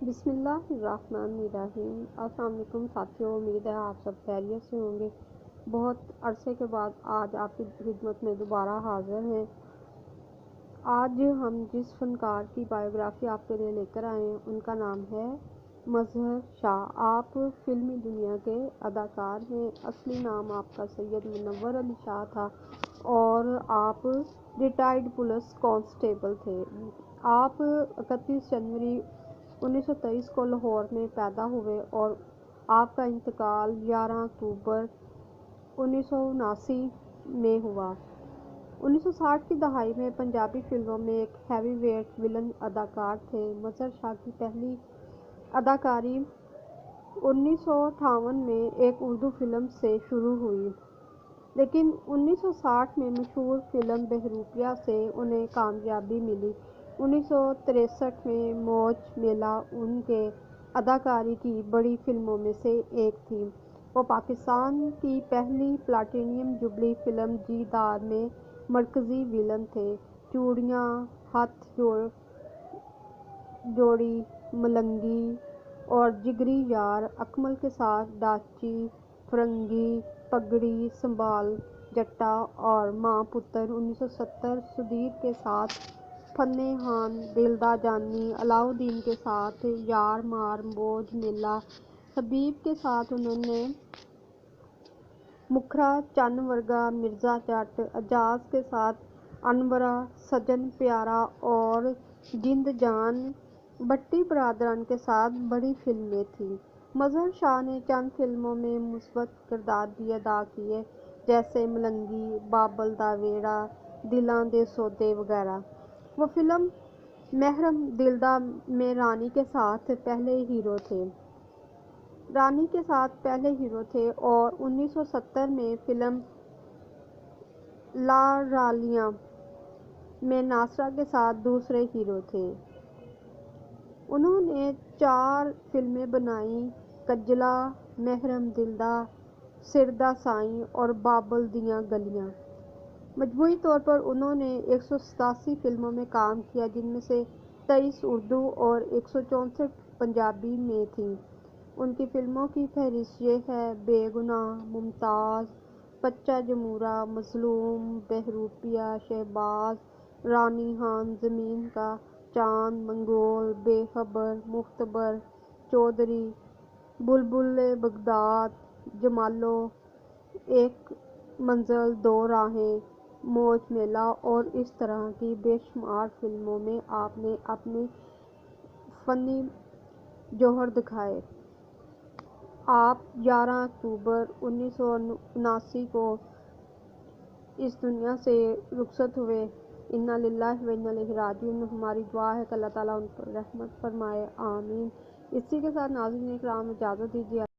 بسم اللہ الرحمن الرحیم۔ السلام علیکم ساتھیوں، امید ہے آپ سب خیریت سے ہوں گے۔ بہت عرصے کے بعد آج آپ کی خدمت میں دوبارہ حاضر ہیں۔ آج ہم جس فنکار کی بائیوگرافی آپ کے لیے لے کر آئے ہیں ان کا نام ہے مظہر شاہ۔ آپ فلمی دنیا کے اداکار ہیں۔ اصلی نام آپ کا سید منور علی شاہ تھا اور آپ ریٹائرڈ پولیس کانسٹیبل تھے۔ آپ 31 جنوری 1923 کو لاہور میں پیدا ہوئے اور آپ کا انتقال 11 اکتوبر 1979 میں ہوا۔ 1960 کی دہائی میں پنجابی فلموں میں ایک ہیوی ویٹ ولن اداکار تھے۔ مظہر شاہ کی پہلی اداکاری 1958 میں ایک اردو فلم سے شروع ہوئی، لیکن 1960 میں مشہور فلم بہروپیہ سے انہیں کامیابی ملی۔ 1963 میں موج میلہ ان کے اداکاری کی بڑی فلموں میں سے ایک تھی۔ وہ پاکستان کی پہلی پلاٹینم جوبلی فلم جی دار میں مرکزی ولن تھے۔ چوڑیاں، ہاتھ جوڑی، ملنگی اور جگری یار، اکمل کے ساتھ ڈاچی، فرنگی، پگڑی سنبھال جٹا اور ماں پتر۔ 1970 سدھیر کے ساتھ فن ہان، دل دا جانی، علاؤالدین کے ساتھ یار مار، موج میلہ، حبیب کے ساتھ انہوں نے مکھرا، چن ورگا، مرزا جٹ، اعجاز کے ساتھ انورا، سجن پیارا اور جند جان، بھٹی برادران کے ساتھ بڑی فلمیں تھیں۔ مظہر شاہ نے چند فلموں میں مثبت کردار بھی ادا کیے، جیسے ملنگی، بابل دا ویڑا، دلاں دے سودے وغیرہ۔ وہ فلم محرم دلدا میں رانی کے ساتھ پہلے ہیرو تھے اور 1970 میں فلم لاڈلیاں میں ناصرہ کے ساتھ دوسرے ہیرو تھے۔ انہوں نے 4 فلمیں بنائیں: کجلا، محرم دلدا، سردا سائیں اور بابل دیاں گلیاں۔ مجموعی طور پر انہوں نے 187 فلموں میں کام کیا، جن میں سے 23 اردو اور 164 پنجابی میں تھیں۔ ان کی فلموں کی فہرست یہ ہے: بے گناہ، ممتاز، بچہ جمورہ، مظلوم، بہروپیہ، شہباز، رانی ہان، زمین کا چاند، منگول، بے خبر، مختبر، چودھری، بلبل بغداد، جمالو، ایک منزل دو راہیں، موج میلہ اور اس طرح کی بے شمار فلموں میں آپ نے اپنے فنی جوہر دکھائے۔ آپ 11 اکتوبر 1979 کو اس دنیا سے رخصت ہوئے۔ انا للہ و انا الیہ راجعون۔ ہماری دعا ہے کہ اللہ تعالیٰ ان پر رحمت فرمائے، آمین۔ اسی کے ساتھ ناظرین کرام اجازت دیجیے۔